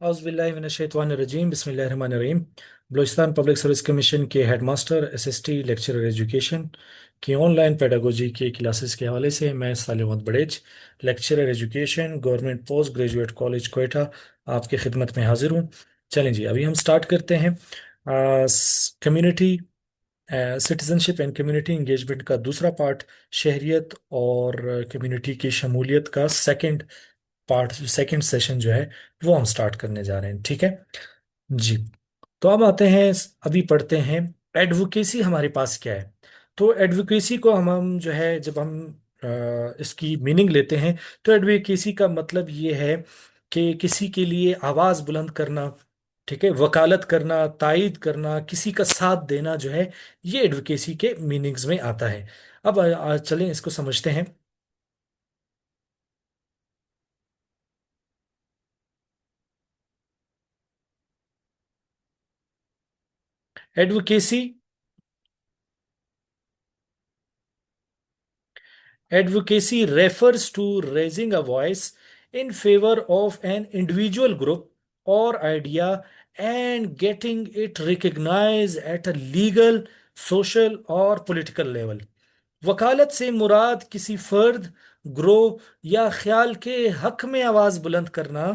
औज़ुबिल्लाहिमिनश्शैतानिर्रजीम बिस्मिल्लाहिर्रहमानिर्रहीम। Balochistan public service commission के headmaster SST lecturer education की ऑनलाइन पेडागोजी के क्लासेस के हवाले से मैं Salim Ahmed Barech, lecturer education, government post graduate college Quetta, आपकी खिदमत में हाजिर हूँ। चलें जी, अभी हम स्टार्ट करते हैं community citizenship and community engagement का दूसरा पार्ट, शहरियत और कम्युनिटी की शमूलियत का सेकंड सेशन जो है वो हम स्टार्ट करने जा रहे हैं। ठीक है जी। तो अब आते हैं, अभी पढ़ते हैं एडवोकेसी हमारे पास क्या है। तो एडवोकेसी को हम जो है, जब हम इसकी मीनिंग लेते हैं, तो एडवोकेसी का मतलब ये है कि किसी के लिए आवाज बुलंद करना, ठीक है, वकालत करना, तायीद करना, किसी का साथ देना जो है, ये एडवोकेसी के मीनिंग्स में आता है। अब चलें इसको समझते हैं। Advocacy Advocacy refers to raising a voice in favor of an individual group or idea and getting it recognized at a legal, social or political level. वकालत से मुराद किसी फर्द, ग्रोह या ख्याल के हक में आवाज बुलंद करना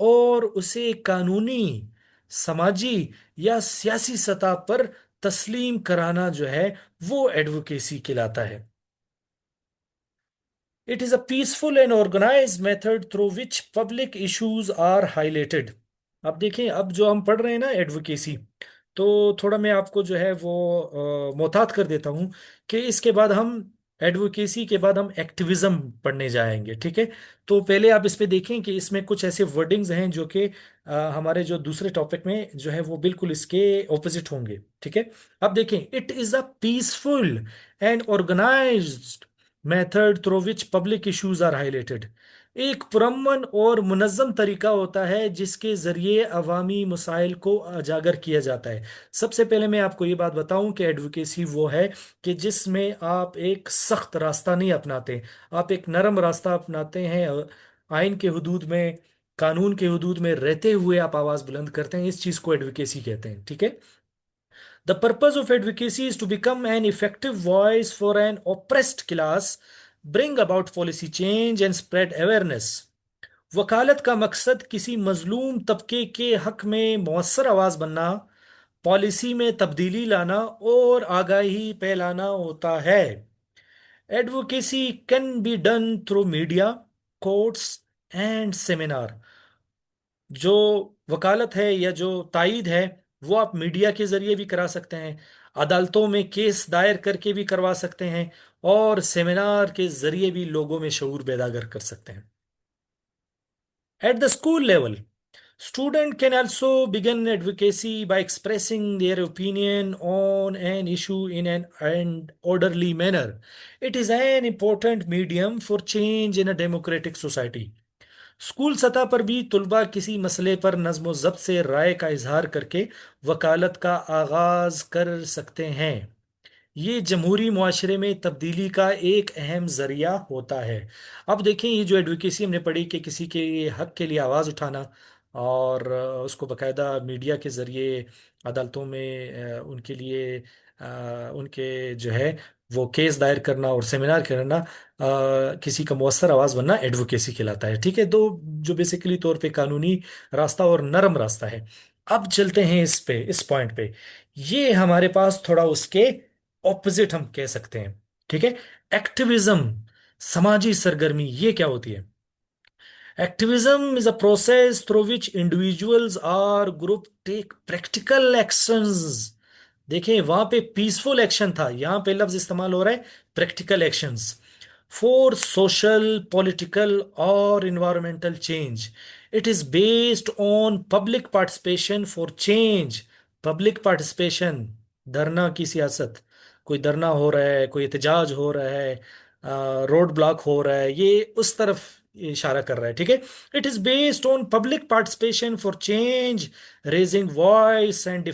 और उसे कानूनी, समाजी या सियासी सतह पर तस्लीम कराना जो है, वो एडवोकेसी कहलाता है। It is a peaceful and organized method through which public issues are highlighted. अब देखें, अब जो हम पढ़ रहे हैं ना एडवोकेसी, तो थोड़ा मैं आपको जो है वो मोहतात कर देता हूं कि इसके बाद हम एडवोकेसी के बाद हम एक्टिविज्म पढ़ने जाएंगे। ठीक है, तो पहले आप इस पे देखें कि इसमें कुछ ऐसे वर्डिंग्स हैं जो कि हमारे जो दूसरे टॉपिक में जो है वो बिल्कुल इसके ऑपोजिट होंगे। ठीक है, अब देखें, it is a peaceful and organised method through which public issues are highlighted. एक पुरअमन और मुनज्जम तरीका होता है जिसके जरिए अवामी मसाइल को उजागर किया जाता है। सबसे पहले मैं आपको ये बात बताऊं कि एडवोकेसी वो है कि जिसमें आप एक सख्त रास्ता नहीं अपनाते, आप एक नरम रास्ता अपनाते हैं। आइन के हदूद में, कानून के हदूद में रहते हुए आप आवाज बुलंद करते हैं, इस चीज को एडवोकेसी कहते हैं। ठीक है, the purpose of advocacy is to become an effective voice for an oppressed class, bring about policy change and spread awareness. वकालत का मकसद किसी मजलूम तबके के हक में मौसर आवाज बनना, पॉलिसी में तब्दीली लाना और आगाही फैलाना होता है। Advocacy can be done through media, courts and seminar. जो वकालत है या जो तायीद है, वो आप मीडिया के जरिए भी करा सकते हैं, अदालतों में केस दायर करके भी करवा सकते हैं, और सेमिनार के जरिए भी लोगों में शऊर बेदागर कर सकते हैं। At the school level, student can also begin advocacy by expressing their opinion on an issue in an orderly manner. It is an important medium for change in a democratic society. School सतह पर भी तुलबा किसी मसले पर नज्म ज़ब्त से राय का इजहार करके वकालत का आगाज कर सकते हैं। ये जमहूरी मुआशरे में तब्दीली का एक अहम जरिया होता है। अब देखें, ये जो एडवोकेसी हमने पढ़ी कि किसी के हक के लिए आवाज़ उठाना और उसको बाकायदा मीडिया के जरिए अदालतों में उनके लिए उनके जो है वो केस दायर करना और सेमिनार करना, किसी का मौसर आवाज़ बनना एडवोकेसी कहलाता है। ठीक है, दो जो बेसिकली तौर पे कानूनी रास्ता और नरम रास्ता है। अब चलते हैं इस पॉइंट पे। ये हमारे पास थोड़ा उसके ऑपोजिट हम कह सकते हैं। ठीक है, एक्टिविज्म, समाजी सरगर्मी, ये क्या होती है? Activism is a process through which individuals और ग्रुप टेक प्रैक्टिकल एक्शंस। देखिए, वहां पे पीसफुल एक्शन था, यहां पे लफ्ज इस्तेमाल हो रहा है practical actions, for social, political और environmental change. It is based on public participation for change. Public participation, धरना की सियासत, कोई धरना हो रहा है, कोई एहतजाज हो रहा है, रोड ब्लॉक हो रहा है, ये उस तरफ इशारा कर रहा है। ठीक है, it is based on public participation for change, raising voice and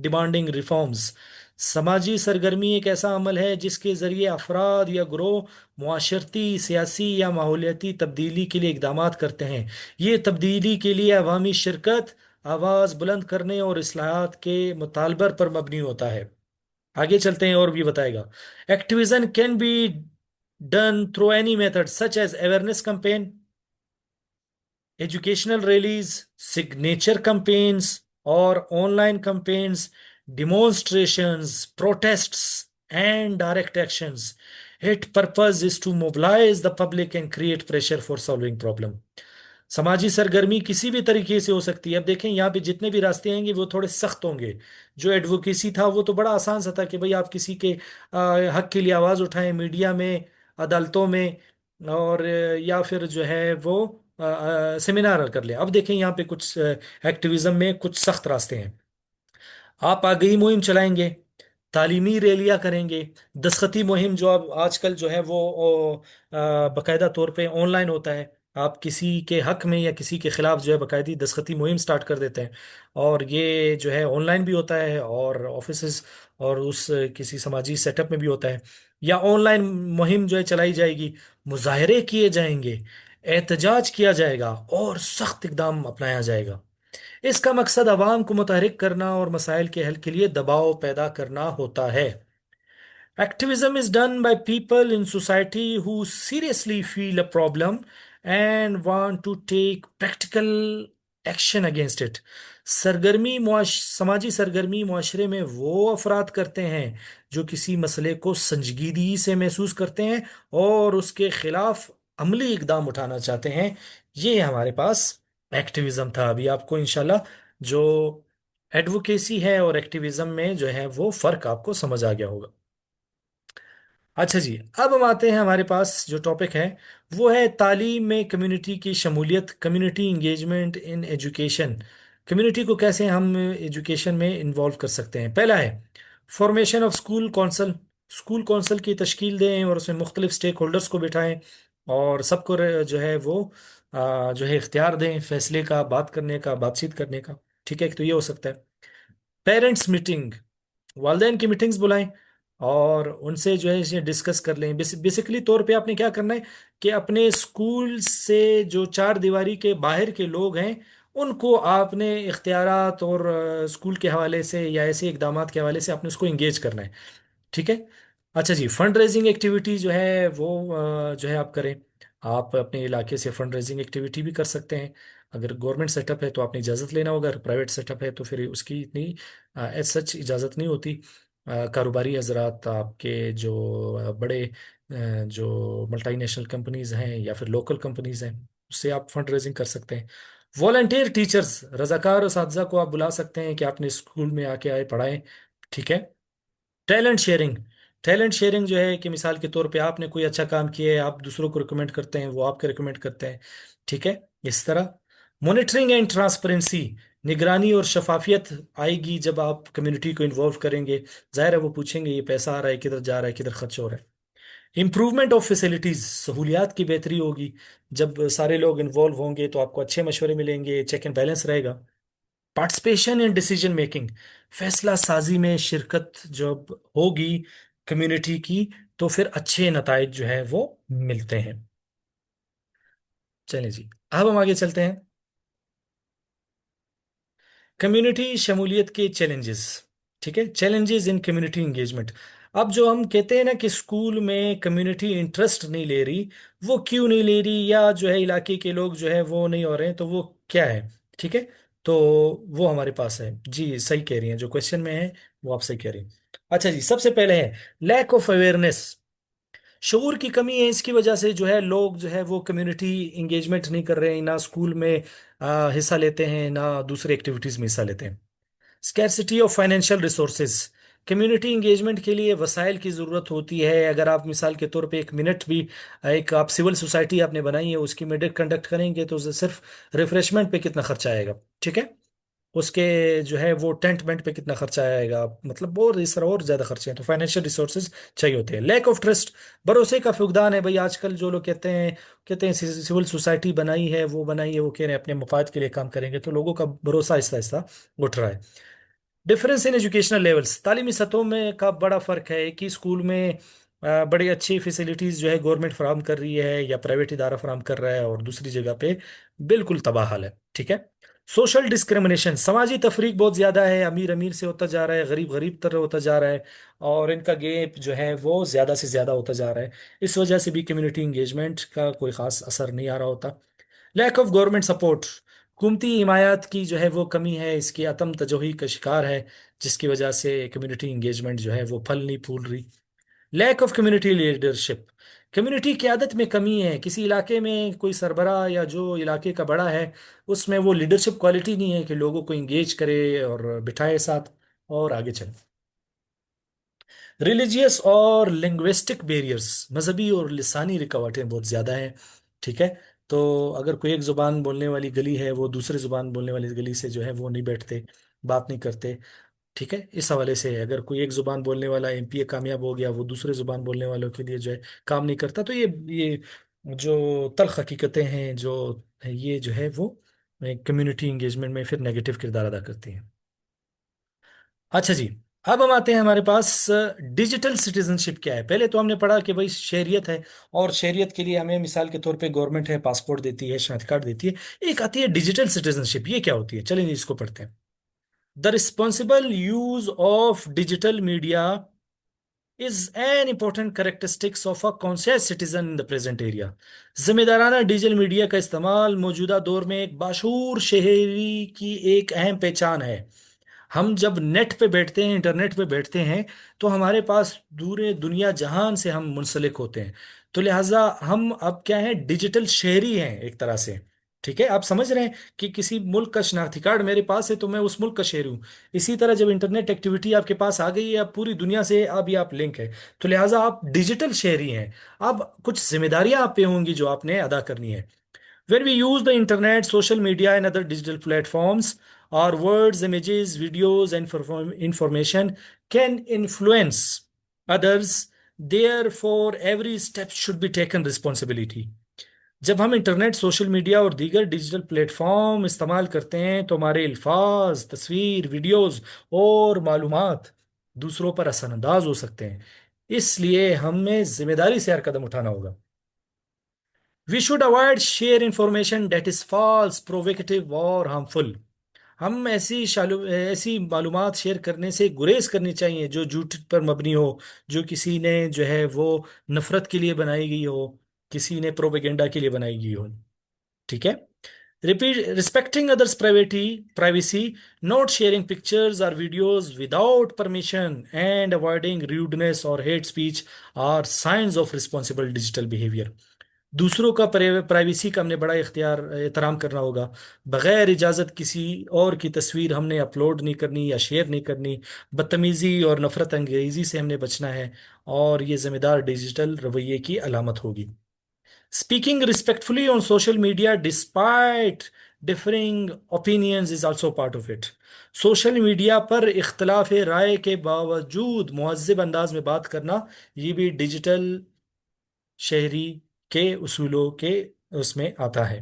demanding reforms. समाजी सरगर्मी एक ऐसा अमल है जिसके जरिए अफराद या ग्रोह मुआशरती, सियासी या माहौलियाती तब्दीली के लिए इकदाम करते हैं। ये तब्दीली के लिए अवामी शिरकत, आवाज़ बुलंद करने और इस्लाहात के मुतालबर पर मबनी होता है। आगे चलते हैं और भी बताएगा। Activism can be done through any method such as awareness campaign, educational rallies, signature campaigns, or online campaigns, demonstrations, protests, and direct actions. Its purpose is to mobilize the public and create pressure for solving problem. समाजी सरगर्मी किसी भी तरीके से हो सकती है। अब देखें यहाँ पे जितने भी रास्ते आएंगे वो थोड़े सख्त होंगे। जो एडवोकेसी था वो तो बड़ा आसान सा था कि भाई आप किसी के हक के लिए आवाज उठाएं मीडिया में, अदालतों में, और या फिर जो है वो सेमिनार कर लें। अब देखें यहाँ पे कुछ एक्टिविज्म में कुछ सख्त रास्ते हैं। आप आगही मुहिम चलाएंगे, तालीमी रैलियां करेंगे, दस्तखती मुहिम जो अब आजकल जो है वो बाकायदा तौर पे ऑनलाइन होता है। आप किसी के हक में या किसी के खिलाफ जो है बाकायदी दस्तखती मुहिम स्टार्ट कर देते हैं, और ये जो है ऑनलाइन भी होता है और ऑफिसेज और उस किसी समाजी सेटअप में भी होता है। या ऑनलाइन मुहिम जो है चलाई जाएगी, मुजाहरे किए जाएंगे, एहतजाज किया जाएगा और सख्त इकदाम अपनाया जाएगा। इसका मकसद अवाम को मुतहरिक करना और मसाइल के हल के लिए दबाव पैदा करना होता है। Activism is done by people in society who seriously feel a problem and want to take practical action against it. समाजी सरगर्मी मुआशरे में वो अफराद करते हैं जो किसी मसले को संजीदगी से महसूस करते हैं और उसके खिलाफ अमली इकदाम उठाना चाहते हैं। ये हमारे पास एक्टिविज्म था। अभी आपको इंशाल्लाह जो एडवोकेसी है और एक्टिविज्म में जो है वो फर्क आपको समझ आ गया होगा। अच्छा जी, अब हम आते हैं, हमारे पास जो टॉपिक है वो है तालीम में कम्युनिटी की शमूलियत, community engagement in education. Community को कैसे हम एजुकेशन में इन्वॉल्व कर सकते हैं। पहला है formation of school council. School council की तश्कील दें और उसमें मुख्तलिफ स्टेक होल्डर्स को बिठाएं और सबको जो है वो जो है इख्तियार दें फैसले का, बात करने का, बातचीत करने का। ठीक है, तो ये हो सकता है। पेरेंट्स मीटिंग, वालदेन की मीटिंग्स बुलाएं और उनसे जो है इसे डिस्कस कर लें। बेसिकली तौर पे आपने क्या करना है कि अपने स्कूल से जो चार दीवारी के बाहर के लोग हैं उनको आपने इख्तियारात और स्कूल के हवाले से या ऐसे इकदामात के हवाले से आपने उसको इंगेज करना है। ठीक है। अच्छा जी, फंड रेजिंग एक्टिविटी जो है वो जो है आप करें। आप अपने इलाके से फंड रेजिंग एक्टिविटी भी कर सकते हैं। अगर गवर्नमेंट सेटअप है तो आपने इजाज़त लेना होगा, अगर प्राइवेट सेटअप है तो फिर उसकी इतनी एज सच इजाज़त नहीं होती। कारोबारी हजरात, आपके जो बड़े जो मल्टीनेशनल कंपनीज हैं या फिर लोकल कंपनीज हैं, उससे आप फंड रेजिंग कर सकते हैं। वॉलंटियर टीचर्स, रजाकार असातिज़ा को आप बुला सकते हैं कि आपने स्कूल में आके आए पढ़ाएं। ठीक है। टैलेंट शेयरिंग, टैलेंट शेयरिंग जो है कि मिसाल के तौर पे आपने कोई अच्छा काम किया है, आप दूसरों को रिकमेंड करते हैं, वो आपके रिकमेंड करते हैं। ठीक है, इस तरह। मॉनिटरिंग एंड ट्रांसपेरेंसी, निगरानी और शफाफियत आएगी जब आप कम्युनिटी को इन्वॉल्व करेंगे। जाहिर है वो पूछेंगे ये पैसा आ रहा है किधर जा रहा है, किधर खर्च हो रहा है। इंप्रूवमेंट ऑफ फैसिलिटीज, सहूलियात की बेहतरी होगी। जब सारे लोग इन्वॉल्व होंगे तो आपको अच्छे मशवरे मिलेंगे, चेक एंड बैलेंस रहेगा। पार्टिसिपेशन इन डिसीजन मेकिंग, फैसला साजी में शिरकत जब होगी कम्युनिटी की तो फिर अच्छे नताइज जो है वो मिलते हैं। चलें जी, अब हम आगे चलते हैं। कम्युनिटी शमूलियत के चैलेंजेस। ठीक है, चैलेंजेस इन कम्युनिटी एंगेजमेंट। अब जो हम कहते हैं ना कि स्कूल में कम्युनिटी इंटरेस्ट नहीं ले रही, वो क्यों नहीं ले रही, या जो है इलाके के लोग जो है वो नहीं हो रहे हैं, तो वो क्या है। ठीक है, तो वो हमारे पास है जी, सही कह रही हैं जो क्वेश्चन में है, वो आप सही कह रही हैं। अच्छा जी, सबसे पहले है लैक ऑफ अवेयरनेस। शऊर की कमी है, इसकी वजह से जो है लोग जो है वो कम्युनिटी इंगेजमेंट नहीं कर रहे हैं, ना स्कूल में हिस्सा लेते हैं, ना दूसरे एक्टिविटीज में हिस्सा लेते हैं। Scarcity of financial resources, community engagement के लिए वसाइल की ज़रूरत होती है। अगर आप मिसाल के तौर पे एक मिनट भी एक आप सिविल सोसाइटी आपने बनाई है उसकी मीटिंग कंडक्ट करेंगे तो उसे सिर्फ रिफ्रेशमेंट पे कितना खर्चा आएगा। ठीक है, उसके जो है वो टेंट वेंट पे कितना खर्चा आएगा, मतलब और इस तरह और ज्यादा खर्चे हैं। तो फाइनेंशियल रिसोर्सेज चाहिए होते हैं। लैक ऑफ ट्रस्ट, भरोसे का फुकदान है। भाई आजकल जो लोग कहते हैं सिविल सोसाइटी बनाई है, वो बनाई है, वो कह रहे हैं अपने मफाद के लिए काम करेंगे, तो लोगों का भरोसा आहिस्ता आहिस्ता उठ रहा है। डिफरेंस इन एजुकेशनल लेवल्स, तालीमी सतहों में का बड़ा फर्क है कि स्कूल में बड़ी अच्छी फैसिलिटीज जो है गवर्नमेंट फराहम कर रही है या प्राइवेट इदारा फराहम कर रहा है, और दूसरी जगह पे बिल्कुल तबाह हाल है। ठीक है। सोशल डिस्क्रिमिनेशन, समाजी तफरीक बहुत ज्यादा है, अमीर अमीर से होता जा रहा है, गरीब गरीब तरह होता जा रहा है, और इनका गैप जो है वो ज्यादा से ज्यादा होता जा रहा है। इस वजह से भी कम्युनिटी इंगेजमेंट का कोई खास असर नहीं आ रहा होता। लैक ऑफ गवर्नमेंट सपोर्ट, हुकूमती हिमायत की जो है वो कमी है, इसकी अतम तजोही का शिकार है, जिसकी वजह से कम्युनिटी इंगेजमेंट जो है वो फल नहीं फूल रही। Lack of community leadership, community क़यादत में कमी है, किसी इलाके में कोई सरबरा या जो इलाके का बड़ा है उसमें वो लीडरशिप क्वालिटी नहीं है कि लोगों को इंगेज करे और बिठाए साथ और आगे चले। रिलीजियस और लिंग्विस्टिक बैरियर्स, मजहबी और लिसानी रुकावटें बहुत ज़्यादा हैं। ठीक है। तो अगर कोई एक ज़ुबान बोलने वाली गली है, वो दूसरी ज़ुबान बोलने वाली गली से जो है वो नहीं बैठते, बात नहीं करते। ठीक है। इस हवाले से अगर कोई एक ज़ुबान बोलने वाला एमपीए कामयाब हो गया, वो दूसरे ज़ुबान बोलने वालों के लिए जो है काम नहीं करता। तो ये जो तल्ख हकीकतें हैं जो ये जो है वो कम्युनिटी इंगेजमेंट में फिर नेगेटिव किरदार अदा करती हैं। अच्छा जी, अब हम आते हैं हमारे पास डिजिटल सिटीजनशिप क्या है। पहले तो हमने पढ़ा कि भाई शहरियत है, और शहरियत के लिए हमें मिसाल के तौर पे गवर्नमेंट है पासपोर्ट देती है, शनाख्ती कार्ड देती है। एक आती है डिजिटल सिटीजनशिप, ये क्या होती है, चलिए इसको पढ़ते हैं। The responsible use of digital media is an important characteristics of a conscious citizen in the present area. जिम्मेदाराना डिजिटल मीडिया का इस्तेमाल मौजूदा दौर में एक बाशूर शहरी की एक अहम पहचान है। हम जब नेट पे बैठते हैं, इंटरनेट पे बैठते हैं, तो हमारे पास दूर दुनिया जहान से हम मुंसलिक होते हैं। तो लिहाजा हम अब क्या है, डिजिटल शहरी हैं एक तरह से। ठीक है, आप समझ रहे हैं कि किसी मुल्क का शनाख्ती कार्ड मेरे पास है तो मैं उस मुल्क का शहरी हूँ। इसी तरह जब इंटरनेट एक्टिविटी आपके पास आ गई है, अब पूरी दुनिया से अभी आप लिंक है, तो लिहाजा आप डिजिटल शहरी हैं। अब कुछ जिम्मेदारियां आप पे होंगी जो आपने अदा करनी है। When we use the internet, social media, and other digital platforms, our words, images, videos, and information can influence others. Therefore, every step should be taken responsibility. जब हम इंटरनेट, सोशल मीडिया और दीगर डिजिटल प्लेटफॉर्म इस्तेमाल करते हैं तो हमारे अल्फाज, तस्वीर, वीडियोस और मालूमात दूसरों पर असरअंदाज हो सकते हैं। इसलिए हमें जिम्मेदारी से हर कदम उठाना होगा। We should avoid share information that is false, provocative और हार्मफुल। हम ऐसी मालूमात शेयर करने से गुरेज करनी चाहिए जो झूठ पर मबनी हो, जो किसी ने जो है वो नफरत के लिए बनाई गई हो, किसी ने प्रोपेगेंडा के लिए बनाई गई हो। ठीक है। Repeat, respecting others privacy, not sharing pictures और videos without permission and avoiding rudeness और hate speech are signs of responsible digital behaviour. दूसरों का प्राइवेसी का हमने बड़ा इख्तियार एहतराम करना होगा। बगैर इजाज़त किसी और की तस्वीर हमने अपलोड नहीं करनी या शेयर नहीं करनी। बदतमीज़ी और नफरत अंगेज़ी से हमने बचना है, और ये जिम्मेदार डिजिटल रवैये की अलामत होगी। Speaking respectfully on social media despite differing opinions is also part of it. Social media पर इख्तलाफ राय के बावजूद मुहज्जब अंदाज में बात करना, ये भी डिजिटल शहरी के उसूलों के उसमें आता है।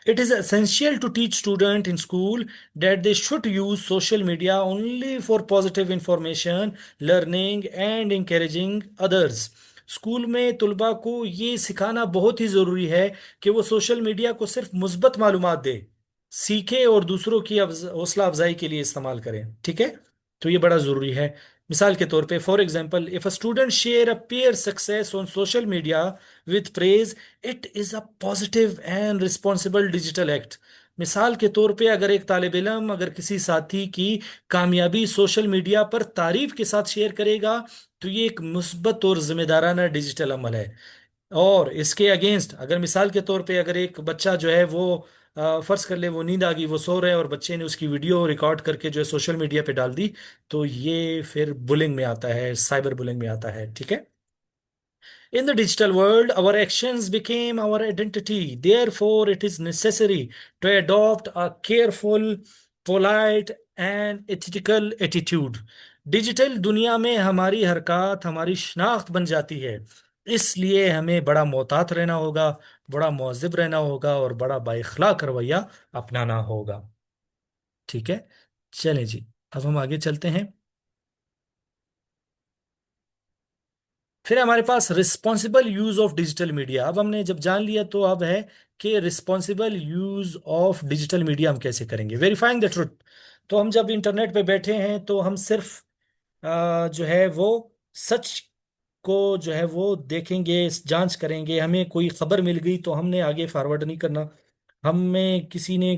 It is essential to teach students in school that they should use social media only for positive information, learning and encouraging others. School में तुलबा को ये सिखाना बहुत ही ज़रूरी है कि वो सोशल मीडिया को सिर्फ मुस्बत मालूमात दे, सीखे और दूसरों की हौसला अफजाई के लिए इस्तेमाल करें। ठीक है। तो ये बड़ा ज़रूरी है। मिसाल के तौर पे, for example, if a student share a pair success on social media with praise, it is a positive and responsible digital act. मिसाल के तौर पे, अगर एक तालिब इल्म अगर किसी साथी की कामयाबी सोशल मीडिया पर तारीफ के साथ शेयर करेगा, तो ये एक मुस्बत और जिम्मेदाराना डिजिटल अमल है। और इसके अगेंस्ट, अगर मिसाल के तौर पे अगर एक बच्चा जो है वो फर्ज कर ले वो नींद आ गई, वो सो रहे हैं और बच्चे ने उसकी वीडियो रिकॉर्ड करके जो है सोशल मीडिया पे डाल दी, तो ये फिर बुलिंग में आता है, साइबर बुलिंग में आता है। ठीक है। In the digital world, our actions became our identity. Therefore, it is necessary to adopt a careful, polite, and ethical attitude. Digital दुनिया में हमारी हरकत हमारी शनाख्त बन जाती है, इसलिए हमें बड़ा मोहतात रहना होगा, बड़ा मुहज़्ज़ब रहना होगा और बड़ा बाइखलाक रवैया अपनाना होगा। ठीक है। चलें जी। अब हम आगे चलते हैं। फिर हमारे पास responsible use of digital media. अब हमने जब जान लिया तो अब है कि responsible use of digital media हम कैसे करेंगे, वेरीफाइंग द ट्रुथ। तो हम जब इंटरनेट पे बैठे हैं तो हम सिर्फ जो है वो सच को जो है वो देखेंगे, जांच करेंगे। हमें कोई खबर मिल गई तो हमने आगे फॉरवर्ड नहीं करना। हमें किसी ने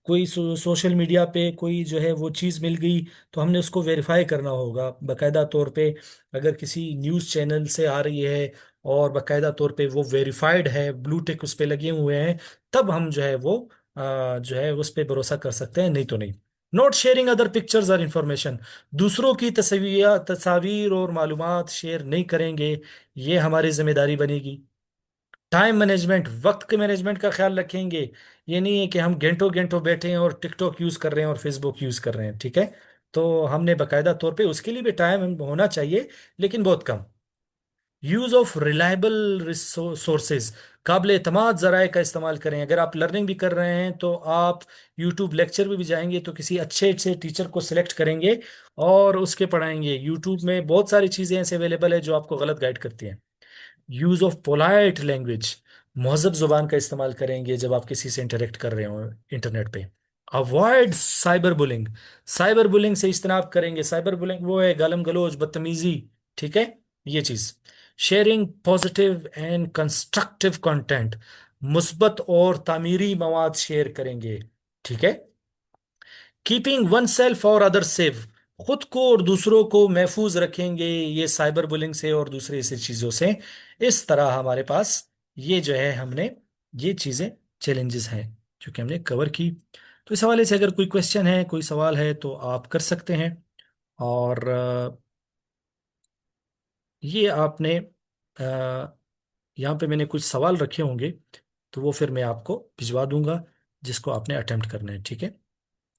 कोई सोशल मीडिया पे कोई जो है वो चीज़ मिल गई तो हमने उसको वेरीफाई करना होगा बकायदा तौर पे। अगर किसी न्यूज़ चैनल से आ रही है और बकायदा तौर पे वो वेरीफाइड है, ब्लू टिक उस पे लगे हुए हैं, तब हम जो है वो जो है उस पे भरोसा कर सकते हैं, नहीं तो नहीं। नॉट शेयरिंग अदर पिक्चर्स और इंफॉर्मेशन। दूसरों की तस्वीर और मालूमात शेयर नहीं करेंगे, ये हमारी जिम्मेदारी बनेगी। टाइम मैनेजमेंट, वक्त के मैनेजमेंट का ख्याल रखेंगे। ये नहीं है कि हम घंटों घंटों बैठे हैं और टिकटॉक यूज कर रहे हैं और फेसबुक यूज कर रहे हैं, ठीक है। तो हमने बकायदा तौर पे उसके लिए भी टाइम होना चाहिए, लेकिन बहुत कम। यूज ऑफ रिलायबल सोर्सेज, काबिल एतमाद जराए का इस्तेमाल करें। अगर आप लर्निंग भी कर रहे हैं तो आप यूट्यूब लेक्चर में भी जाएंगे तो किसी अच्छे से टीचर को सिलेक्ट करेंगे और उसके पढ़ाएंगे। यूट्यूब में बहुत सारी चीजें ऐसे अवेलेबल है जो आपको गलत गाइड करती हैं। यूज ऑफ पोलाइट लैंग्वेज, महजब जुबान का इस्तेमाल करेंगे जब आप किसी से इंटरेक्ट कर रहे हो इंटरनेट पे। Avoid cyber bullying, cyber bullying से इज्तनाब करेंगे। साइबर बुलिंग वो है गालम गलोच, बदतमीजी, ठीक है, ये चीज। Sharing positive and constructive content, मुस्बत और तामीरी मवाद शेयर करेंगे, ठीक है। कीपिंग वन सेल्फ और अदर सेफ, खुद को और दूसरों को महफूज रखेंगे ये साइबर बुलिंग से और दूसरे ऐसी चीजों से। इस तरह हमारे पास ये जो है हमने ये चीजें, चैलेंजेस हैं जो कि हमने कवर की। तो इस हवाले से अगर कोई क्वेश्चन है, कोई सवाल है तो आप कर सकते हैं। और ये आपने यहाँ पे मैंने कुछ सवाल रखे होंगे तो वो फिर मैं आपको भिजवा दूंगा जिसको आपने अटेम्प्ट करना है, ठीक है।